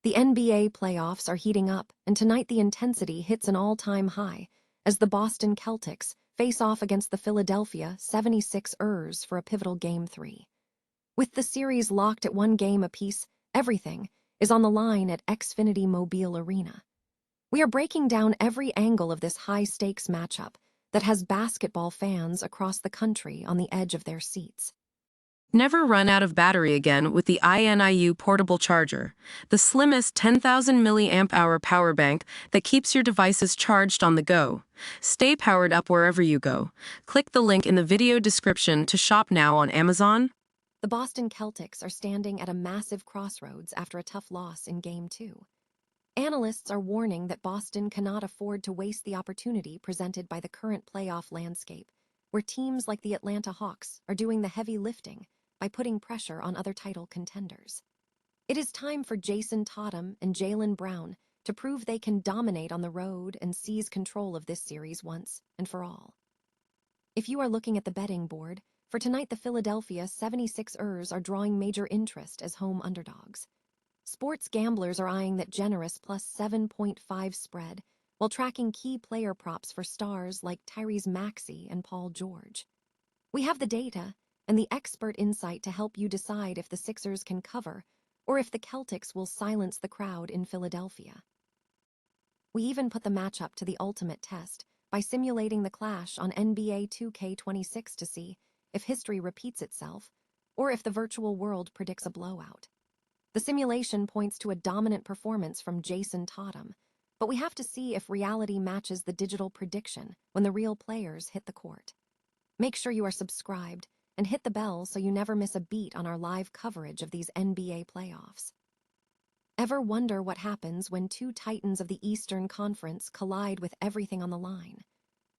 The NBA playoffs are heating up, and tonight the intensity hits an all-time high as the Boston Celtics face off against the Philadelphia 76ers for a pivotal Game 3. With the series locked at one game apiece, everything is on the line at Xfinity Mobile Arena. We are breaking down every angle of this high-stakes matchup that has basketball fans across the country on the edge of their seats. Never run out of battery again with the INIU portable charger, the slimmest 10,000 mAh power bank that keeps your devices charged on the go. Stay powered up wherever you go. Click the link in the video description to shop now on Amazon. The Boston Celtics are standing at a massive crossroads after a tough loss in Game 2. Analysts are warning that Boston cannot afford to waste the opportunity presented by the current playoff landscape, where teams like the Atlanta Hawks are doing the heavy lifting by putting pressure on other title contenders. It is time for Jason Tatum and Jaylen Brown to prove they can dominate on the road and seize control of this series once and for all. If you are looking at the betting board, for tonight the Philadelphia 76ers are drawing major interest as home underdogs. Sports gamblers are eyeing that generous plus 7.5 spread, while tracking key player props for stars like Tyrese Maxey and Paul George. We have the data and the expert insight to help you decide if the Sixers can cover or if the Celtics will silence the crowd in Philadelphia. We even put the matchup to the ultimate test by simulating the clash on NBA 2K26 to see if history repeats itself or if the virtual world predicts a blowout. The simulation points to a dominant performance from Jason Tatum, but we have to see if reality matches the digital prediction when the real players hit the court. Make sure you are subscribed and hit the bell so you never miss a beat on our live coverage of these NBA playoffs. Ever wonder what happens when two titans of the Eastern Conference collide with everything on the line?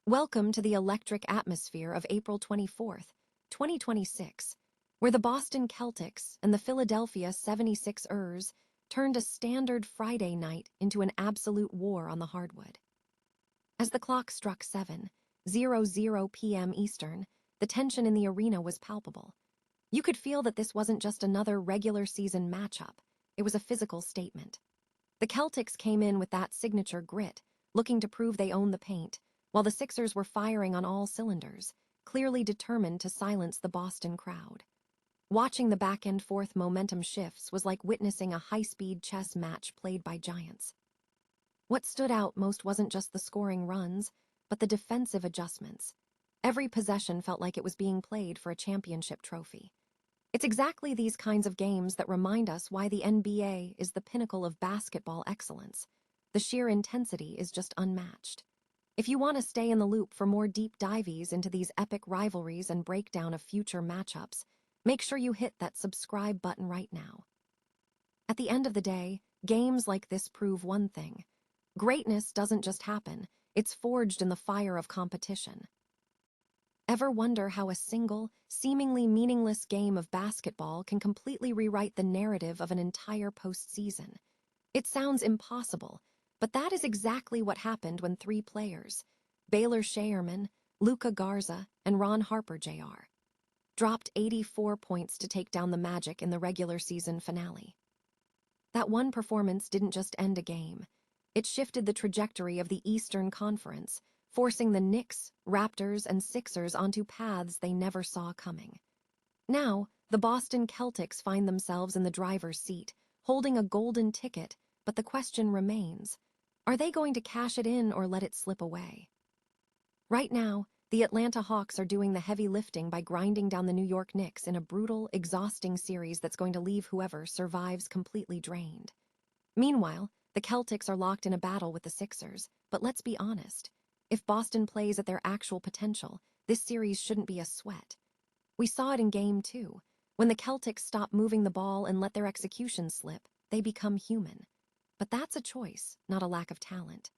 Welcome to the electric atmosphere of April 24th, 2026, where the Boston Celtics and the Philadelphia 76ers turned a standard Friday night into an absolute war on the hardwood. As the clock struck 7:00 p.m. Eastern, the tension in the arena was palpable. You could feel that this wasn't just another regular season matchup, it was a physical statement. The Celtics came in with that signature grit, looking to prove they owned the paint, while the Sixers were firing on all cylinders, clearly determined to silence the Boston crowd. Watching the back-and-forth momentum shifts was like witnessing a high-speed chess match played by giants. What stood out most wasn't just the scoring runs, but the defensive adjustments. Every possession felt like it was being played for a championship trophy. It's exactly these kinds of games that remind us why the NBA is the pinnacle of basketball excellence. The sheer intensity is just unmatched. If you want to stay in the loop for more deep dives into these epic rivalries and breakdown of future matchups, make sure you hit that subscribe button right now. At the end of the day, games like this prove one thing. Greatness doesn't just happen, it's forged in the fire of competition. Ever wonder how a single, seemingly meaningless game of basketball can completely rewrite the narrative of an entire postseason? It sounds impossible, but that is exactly what happened when three players, Baylor Scheierman, Luka Garza, and Ron Harper Jr., dropped 84 points to take down the Magic in the regular season finale. That one performance didn't just end a game. It shifted the trajectory of the Eastern Conference, forcing the Knicks, Raptors, and Sixers onto paths they never saw coming. Now, the Boston Celtics find themselves in the driver's seat, holding a golden ticket, but the question remains, are they going to cash it in or let it slip away? Right now, the Atlanta Hawks are doing the heavy lifting by grinding down the New York Knicks in a brutal, exhausting series that's going to leave whoever survives completely drained. Meanwhile, the Celtics are locked in a battle with the Sixers, but let's be honest. If Boston plays at their actual potential, this series shouldn't be a sweat. We saw it in Game 2. When the Celtics stop moving the ball and let their execution slip, they become human. But that's a choice, not a lack of talent.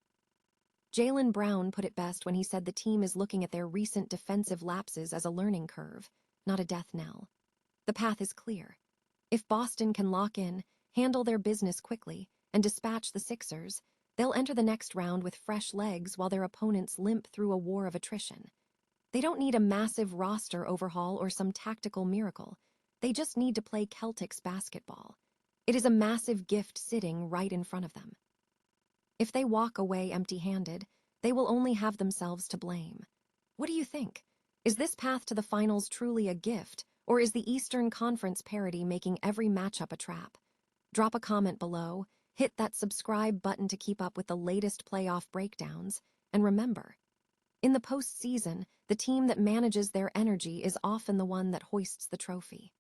Jaylen Brown put it best when he said the team is looking at their recent defensive lapses as a learning curve, not a death knell. The path is clear. If Boston can lock in, handle their business quickly, and dispatch the Sixers, they'll enter the next round with fresh legs while their opponents limp through a war of attrition. They don't need a massive roster overhaul or some tactical miracle. They just need to play Celtics basketball. It is a massive gift sitting right in front of them. If they walk away empty-handed, they will only have themselves to blame. What do you think? Is this path to the finals truly a gift, or is the Eastern Conference parity making every matchup a trap? Drop a comment below, hit that subscribe button to keep up with the latest playoff breakdowns, and remember, in the postseason, the team that manages their energy is often the one that hoists the trophy.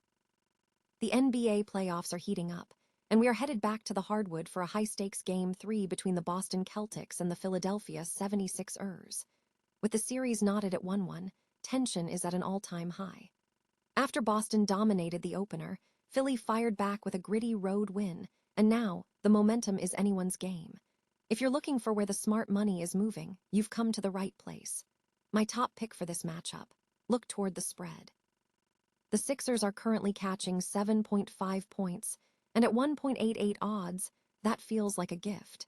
The NBA playoffs are heating up, and we are headed back to the hardwood for a high-stakes Game 3 between the Boston Celtics and the Philadelphia 76ers. With the series knotted at 1-1, tension is at an all-time high. After Boston dominated the opener, Philly fired back with a gritty road win, and now the momentum is anyone's game. If you're looking for where the smart money is moving, you've come to the right place. My top pick for this matchup: look toward the spread. The Sixers are currently catching 7.5 points, and at 1.88 odds, that feels like a gift.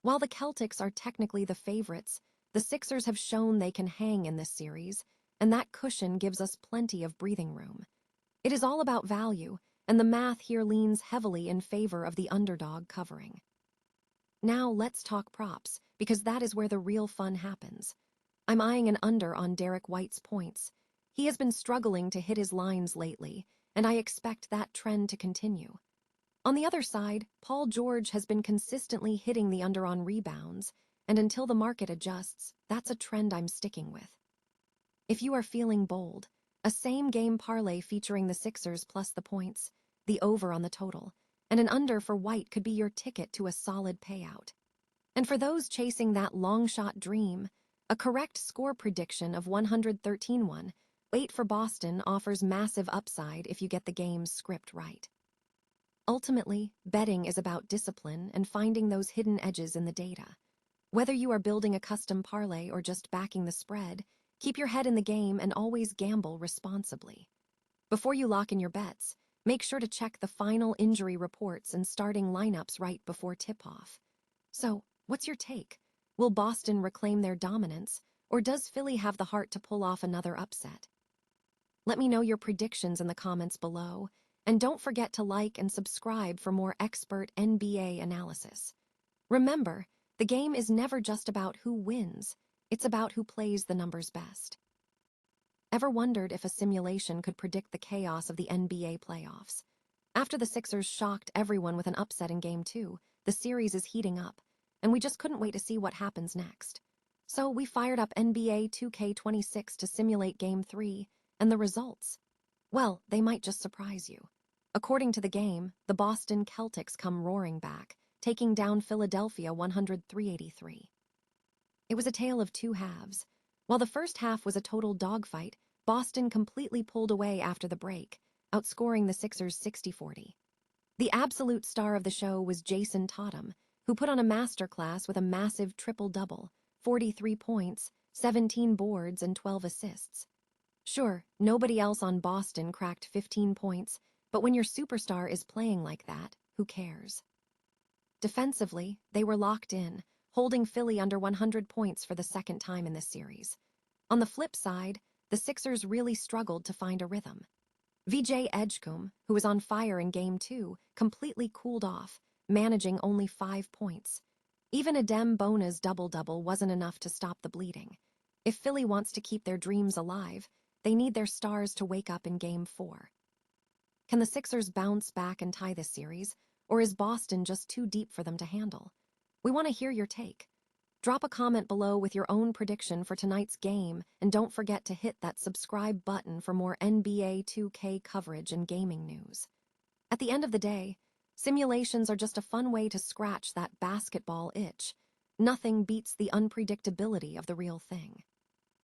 While the Celtics are technically the favorites, the Sixers have shown they can hang in this series, and that cushion gives us plenty of breathing room. It is all about value, and the math here leans heavily in favor of the underdog covering. Now let's talk props, because that is where the real fun happens. I'm eyeing an under on Derek White's points. He has been struggling to hit his lines lately, and I expect that trend to continue. On the other side, Paul George has been consistently hitting the under on rebounds, and until the market adjusts, that's a trend I'm sticking with. If you are feeling bold, a same-game parlay featuring the Sixers plus the points, the over on the total, and an under for White could be your ticket to a solid payout. And for those chasing that long-shot dream, a correct score prediction of 113-1, 8 for Boston offers massive upside if you get the game's script right. Ultimately, betting is about discipline and finding those hidden edges in the data. Whether you are building a custom parlay or just backing the spread, keep your head in the game and always gamble responsibly. Before you lock in your bets, make sure to check the final injury reports and starting lineups right before tip-off. So, what's your take? Will Boston reclaim their dominance, or does Philly have the heart to pull off another upset? Let me know your predictions in the comments below, and don't forget to like and subscribe for more expert NBA analysis. Remember, the game is never just about who wins, it's about who plays the numbers best. Ever wondered if a simulation could predict the chaos of the NBA playoffs? After the Sixers shocked everyone with an upset in Game 2, the series is heating up, and we just couldn't wait to see what happens next. So we fired up NBA 2K26 to simulate Game 3, and the results? Well, they might just surprise you. According to the game, the Boston Celtics come roaring back, taking down Philadelphia 103-83. It was a tale of two halves. While the first half was a total dogfight, Boston completely pulled away after the break, outscoring the Sixers 60-40. The absolute star of the show was Jason Tatum, who put on a masterclass with a massive triple-double, 43 points, 17 boards, and 12 assists. Sure, nobody else on Boston cracked 15 points, but when your superstar is playing like that, who cares? Defensively, they were locked in, holding Philly under 100 points for the second time in this series. On the flip side, the Sixers really struggled to find a rhythm. VJ Edgecombe, who was on fire in Game 2, completely cooled off, managing only 5 points. Even Adem Bona's double-double wasn't enough to stop the bleeding. If Philly wants to keep their dreams alive, they need their stars to wake up in Game 4. Can the Sixers bounce back and tie this series, or is Boston just too deep for them to handle? We want to hear your take. Drop a comment below with your own prediction for tonight's game, and don't forget to hit that subscribe button for more NBA 2K coverage and gaming news. At the end of the day, simulations are just a fun way to scratch that basketball itch. Nothing beats the unpredictability of the real thing.